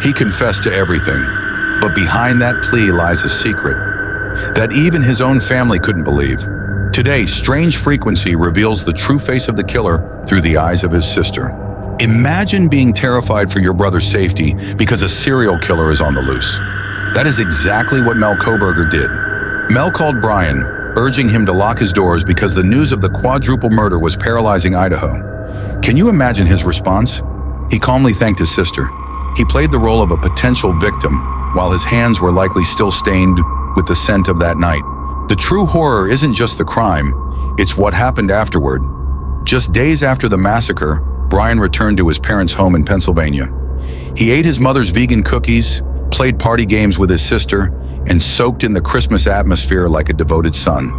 He confessed to everything, but behind that plea lies a secret that even his own family couldn't believe. Today, Strange Frequency reveals the true face of the killer through the eyes of his sister. Imagine being terrified for your brother's safety because a serial killer is on the loose. That is exactly what Mel Kohberger did. Mel called Bryan, urging him to lock his doors because the news of the quadruple murder was paralyzing Idaho. Can you imagine his response? He calmly thanked his sister. He played the role of a potential victim, while his hands were likely still stained with the scent of that night. The true horror isn't just the crime, it's what happened afterward. Just days after the massacre, Bryan returned to his parents' home in Pennsylvania. He ate his mother's vegan cookies, played party games with his sister, and soaked in the Christmas atmosphere like a devoted son.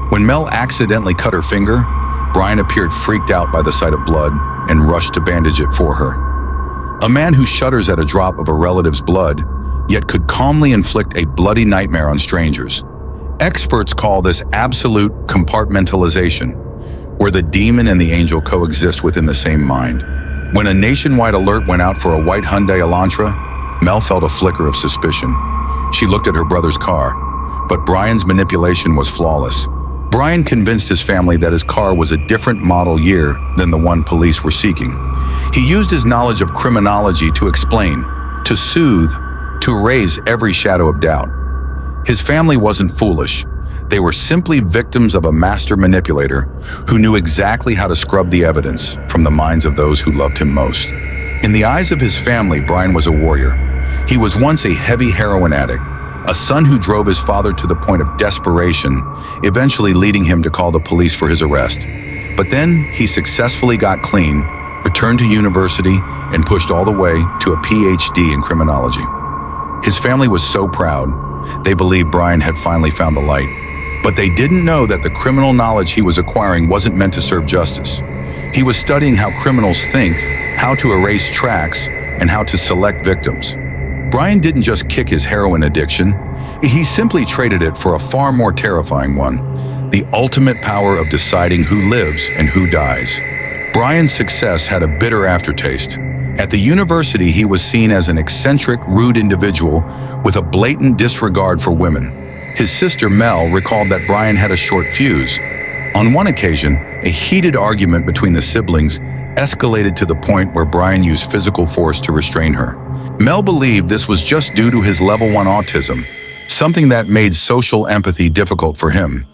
When Mel accidentally cut her finger, Bryan appeared freaked out by the sight of blood and rushed to bandage it for her. A man who shudders at a drop of a relative's blood, yet could calmly inflict a bloody nightmare on strangers. Experts call this absolute compartmentalization, where the demon and the angel coexist within the same mind. When a nationwide alert went out for a white Hyundai Elantra, Mel felt a flicker of suspicion. She looked at her brother's car, but Bryan's manipulation was flawless. Bryan convinced his family that his car was a different model year than the one police were seeking. He used his knowledge of criminology to explain, to soothe, to erase every shadow of doubt. His family wasn't foolish. They were simply victims of a master manipulator who knew exactly how to scrub the evidence from the minds of those who loved him most. In the eyes of his family, Bryan was a warrior. He was once a heavy heroin addict, a son who drove his father to the point of desperation, eventually leading him to call the police for his arrest. But then he successfully got clean, returned to university, and pushed all the way to a Ph.D. in criminology. His family was so proud. They believed Bryan had finally found the light. But they didn't know that the criminal knowledge he was acquiring wasn't meant to serve justice. He was studying how criminals think, how to erase tracks, and how to select victims. Bryan didn't just kick his heroin addiction, he simply traded it for a far more terrifying one, the ultimate power of deciding who lives and who dies. Bryan's success had a bitter aftertaste. At the university, he was seen as an eccentric, rude individual with a blatant disregard for women. His sister Mel recalled that Bryan had a short fuse. On one occasion, a heated argument between the siblings escalated to the point where Bryan used physical force to restrain her. Mel believed this was just due to his level 1 autism, something that made social empathy difficult for him.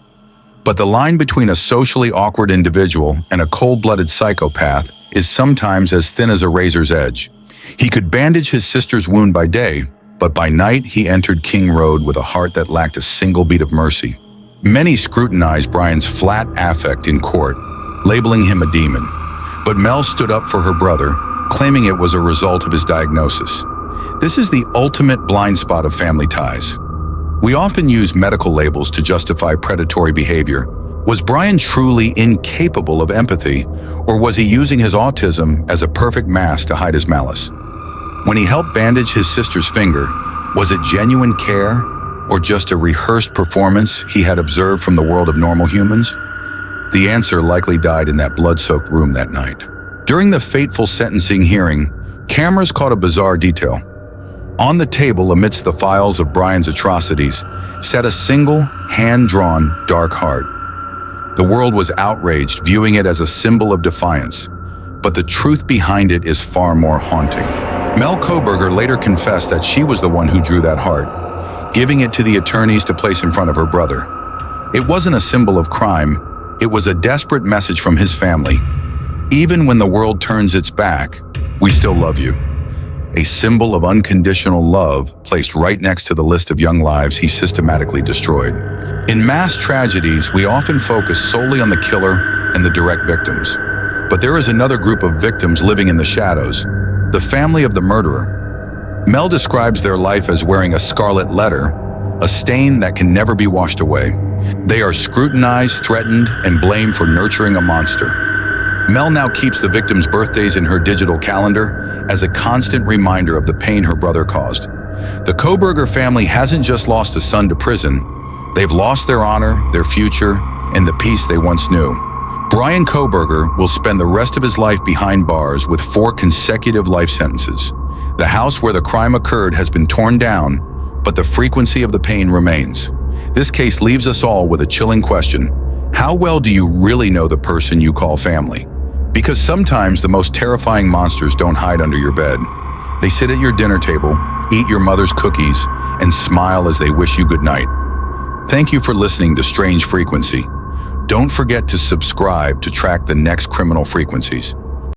But the line between a socially awkward individual and a cold-blooded psychopath is sometimes as thin as a razor's edge. He could bandage his sister's wound by day, but by night he entered King Road with a heart that lacked a single beat of mercy. Many scrutinized Bryan's flat affect in court, labeling him a demon. But Mel stood up for her brother, claiming it was a result of his diagnosis. This is the ultimate blind spot of family ties. We often use medical labels to justify predatory behavior. Was Bryan truly incapable of empathy, or was he using his autism as a perfect mask to hide his malice? When he helped bandage his sister's finger, was it genuine care, or just a rehearsed performance he had observed from the world of normal humans? The answer likely died in that blood-soaked room that night. During the fateful sentencing hearing, cameras caught a bizarre detail. On the table amidst the files of Bryan's atrocities sat a single, hand-drawn, dark heart. The world was outraged, viewing it as a symbol of defiance. But the truth behind it is far more haunting. Mel Kohberger later confessed that she was the one who drew that heart, giving it to the attorneys to place in front of her brother. It wasn't a symbol of crime. It was a desperate message from his family. Even when the world turns its back, we still love you. A symbol of unconditional love placed right next to the list of young lives he systematically destroyed. In mass tragedies, we often focus solely on the killer and the direct victims. But there is another group of victims living in the shadows, the family of the murderer. Mel describes their life as wearing a scarlet letter, a stain that can never be washed away. They are scrutinized, threatened, and blamed for nurturing a monster. Mel now keeps the victims' birthdays in her digital calendar as a constant reminder of the pain her brother caused. The Kohberger family hasn't just lost a son to prison, they've lost their honor, their future, and the peace they once knew. Bryan Kohberger will spend the rest of his life behind bars with 4 consecutive life sentences. The house where the crime occurred has been torn down, but the frequency of the pain remains. This case leaves us all with a chilling question. How well do you really know the person you call family? Because sometimes the most terrifying monsters don't hide under your bed. They sit at your dinner table, eat your mother's cookies, and smile as they wish you good night. Thank you for listening to Strange Frequency. Don't forget to subscribe to track the next criminal frequencies.